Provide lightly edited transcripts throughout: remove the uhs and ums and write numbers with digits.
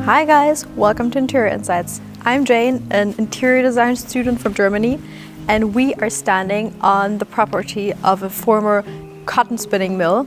Hi guys, welcome to Interior Insights. I'm Jane, an interior design student from Germany, and we are standing on the property of a former cotton spinning mill.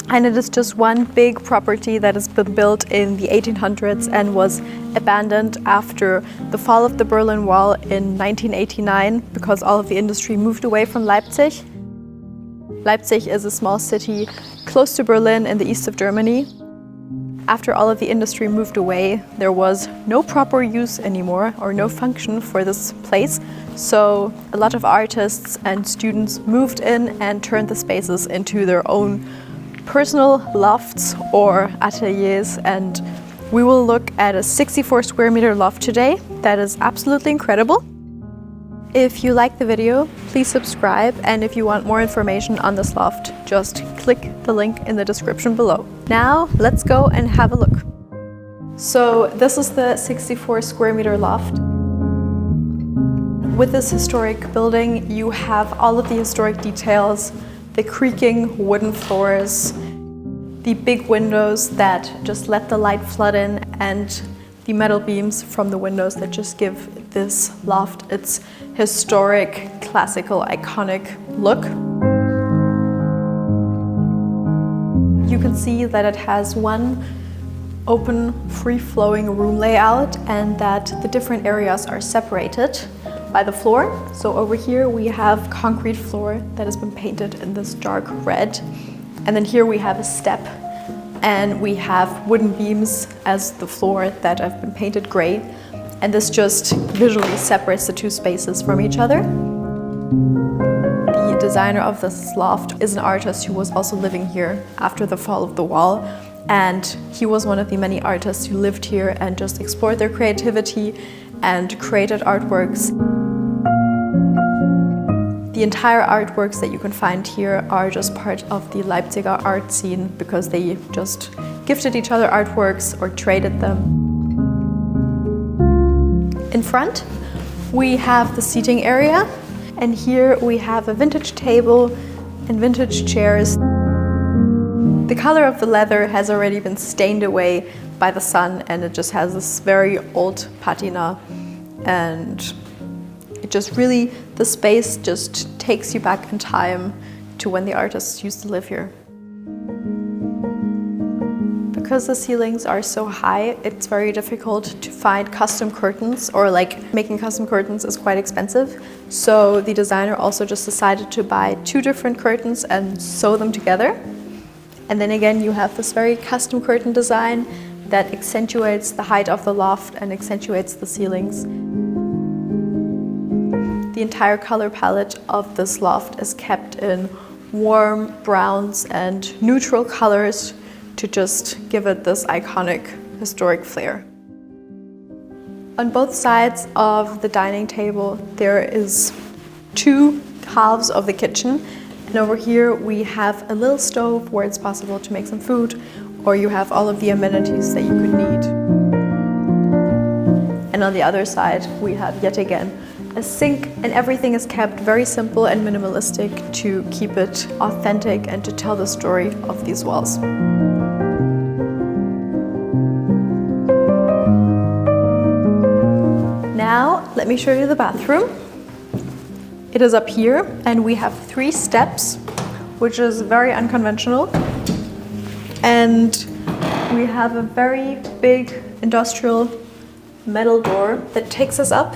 And it is just one big property that has been built in the 1800s and was abandoned after the fall of the Berlin Wall in 1989 because all of the industry moved away from Leipzig. Leipzig is a small city close to Berlin in the east of Germany. After all of the industry moved away, there was no proper use anymore or no function for this place. So a lot of artists and students moved in and turned the spaces into their own personal lofts or ateliers. And we will look at a 64 square meter loft today that is absolutely incredible. If you like the video, please subscribe, and if you want more information on this loft, just click the link in the description below. Now, let's go and have a look. So this is the 64 square meter loft. With this historic building, you have all of the historic details, the creaking wooden floors, the big windows that just let the light flood in, and the metal beams from the windows that just give this loft its historic, classical, iconic look. You can see that it has one open, free-flowing room layout and that the different areas are separated by the floor. So over here we have concrete floor that has been painted in this dark red. And then here we have a step, and we have wooden beams as the floor that have been painted gray. And this just visually separates the two spaces from each other. The designer of this loft is an artist who was also living here after the fall of the wall. And he was one of the many artists who lived here and just explored their creativity and created artworks. The entire artworks that you can find here are just part of the Leipziger art scene because they just gifted each other artworks or traded them. In front, we have the seating area, and here we have a vintage table and vintage chairs. The color of the leather has already been stained away by the sun, and it just has this very old patina, and it just really, the space just takes you back in time to when the artists used to live here. Because the ceilings are so high, it's very difficult to find custom curtains, or making custom curtains is quite expensive. So the designer also just decided to buy two different curtains and sew them together. And then again, you have this very custom curtain design that accentuates the height of the loft and accentuates the ceilings. The entire color palette of this loft is kept in warm browns and neutral colors to just give it this iconic, historic flair. On both sides of the dining table, there is two halves of the kitchen. And over here, we have a little stove where it's possible to make some food, or you have all of the amenities that you could need. And on the other side, we have yet again a sink, and everything is kept very simple and minimalistic to keep it authentic and to tell the story of these walls. Now, let me show you the bathroom. It is up here, and we have 3 steps, which is very unconventional. And we have a very big industrial metal door that takes us up.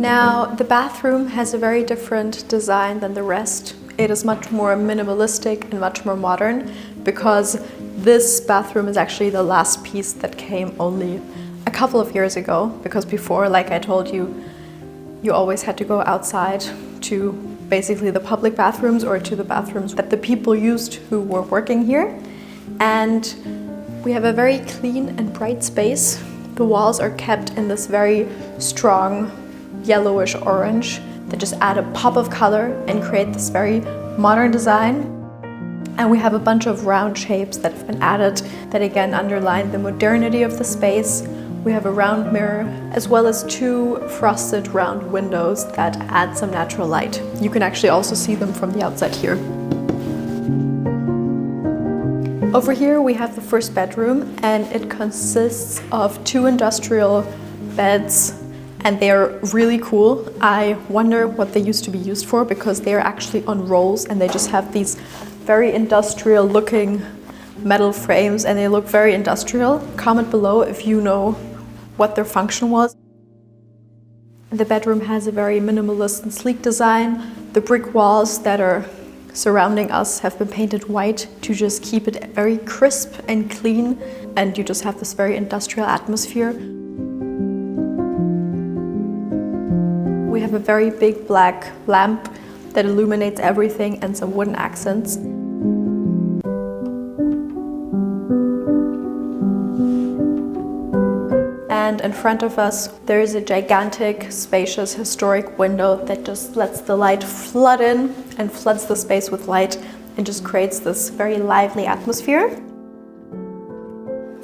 Now, the bathroom has a very different design than the rest. It is much more minimalistic and much more modern because this bathroom is actually the last piece that came only a couple of years ago, because before, like I told you, you always had to go outside to basically the public bathrooms or to the bathrooms that the people used who were working here. And we have a very clean and bright space. The walls are kept in this very strong yellowish orange that just add a pop of color and create this very modern design. And we have a bunch of round shapes that have been added that again underline the modernity of the space. We have a round mirror as well as 2 frosted round windows that add some natural light. You can actually also see them from the outside here. Over here we have the first bedroom, and it consists of 2 industrial beds, and they're really cool. I wonder what they used to be used for, because they're actually on rolls and they just have these very industrial looking metal frames, and they look very industrial. Comment below if you know what their function was. The bedroom has a very minimalist and sleek design. The brick walls that are surrounding us have been painted white to just keep it very crisp and clean, and you just have this very industrial atmosphere. We have a very big black lamp that illuminates everything, and some wooden accents. And in front of us, there is a gigantic, spacious, historic window that just lets the light flood in and floods the space with light and just creates this very lively atmosphere.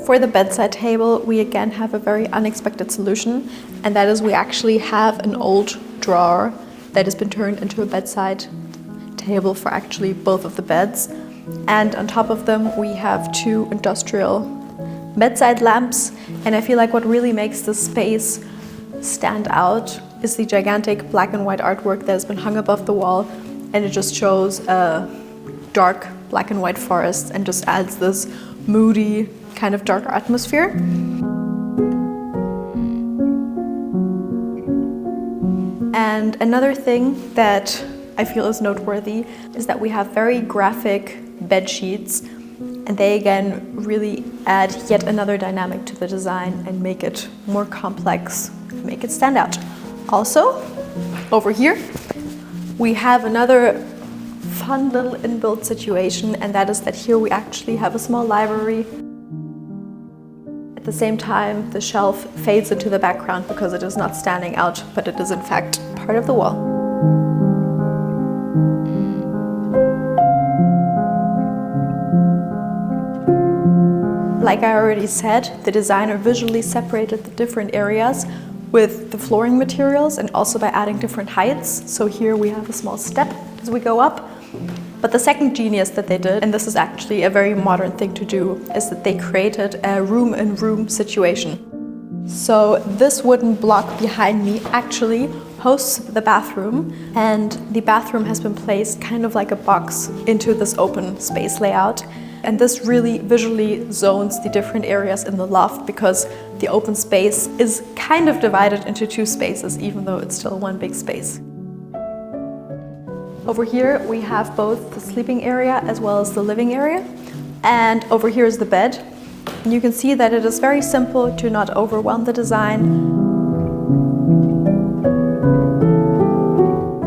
For the bedside table, we again have a very unexpected solution, and that is we actually have an old drawer that has been turned into a bedside table for actually both of the beds. And on top of them, we have 2 industrial bedside lamps, and I feel like what really makes this space stand out is the gigantic black and white artwork that has been hung above the wall, and it just shows a dark black and white forest and just adds this moody kind of darker atmosphere. And another thing that I feel is noteworthy is that we have very graphic bed sheets, and they again really add yet another dynamic to the design and make it more complex, make it stand out. Also, over here, we have another fun little inbuilt situation, and that is that here we actually have a small library. At the same time, the shelf fades into the background because it is not standing out, but it is in fact part of the wall. Like I already said, the designer visually separated the different areas with the flooring materials and also by adding different heights. So here we have a small step as we go up. But the second genius that they did, and this is actually a very modern thing to do, is that they created a room-in-room situation. So this wooden block behind me actually hosts the bathroom, and the bathroom has been placed kind of like a box into this open space layout. And this really visually zones the different areas in the loft, because the open space is kind of divided into 2 spaces, even though it's still one big space. Over here we have both the sleeping area as well as the living area. And over here is the bed. And you can see that it is very simple to not overwhelm the design.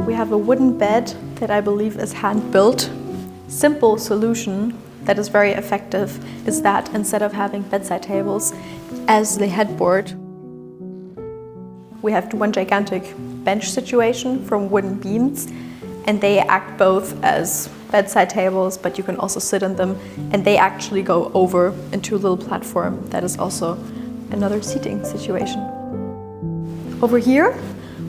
We have a wooden bed that I believe is hand-built. Simple solution that is very effective is that instead of having bedside tables as the headboard, we have one gigantic bench situation from wooden beams, and they act both as bedside tables, but you can also sit on them, and they actually go over into a little platform that is also another seating situation. Over here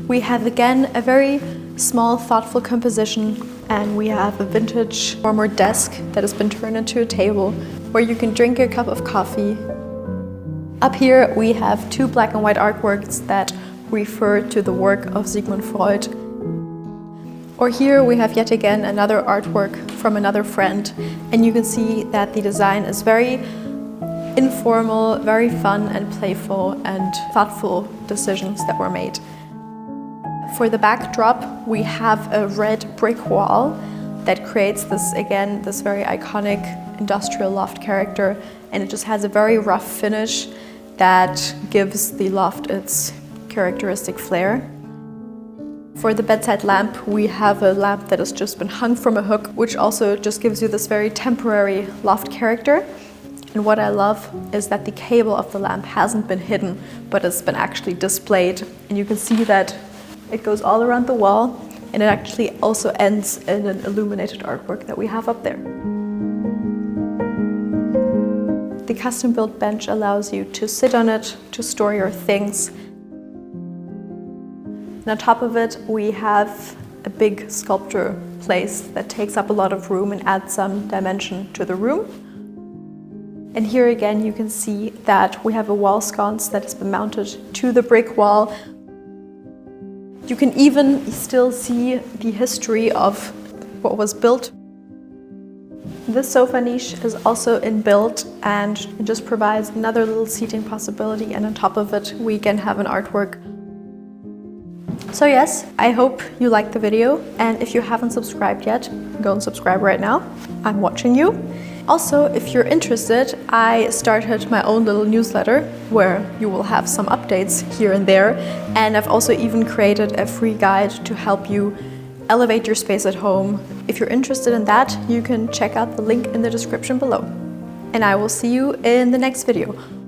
we have again a very small, thoughtful composition, and we have a vintage former desk that has been turned into a table where you can drink your cup of coffee. Up here we have 2 black and white artworks that refer to the work of Sigmund Freud. Or here we have yet again another artwork from another friend, and you can see that the design is very informal, very fun and playful, and thoughtful decisions that were made. For the backdrop, we have a red brick wall that creates this, again, this very iconic industrial loft character, and it just has a very rough finish that gives the loft its characteristic flair. For the bedside lamp, we have a lamp that has just been hung from a hook, which also just gives you this very temporary loft character. And what I love is that the cable of the lamp hasn't been hidden, but it's been actually displayed. And you can see that it goes all around the wall, and it actually also ends in an illuminated artwork that we have up there. The custom-built bench allows you to sit on it, to store your things. And on top of it, we have a big sculpture place that takes up a lot of room and adds some dimension to the room. And here again, you can see that we have a wall sconce that has been mounted to the brick wall. You can even still see the history of what was built. This sofa niche is also inbuilt and it just provides another little seating possibility, and on top of it we can have an artwork. So yes, I hope you liked the video, and if you haven't subscribed yet, go and subscribe right now. I'm watching you. Also, if you're interested, I started my own little newsletter where you will have some updates here and there, and I've also even created a free guide to help you elevate your space at home. If you're interested in that, you can check out the link in the description below. And I will see you in the next video.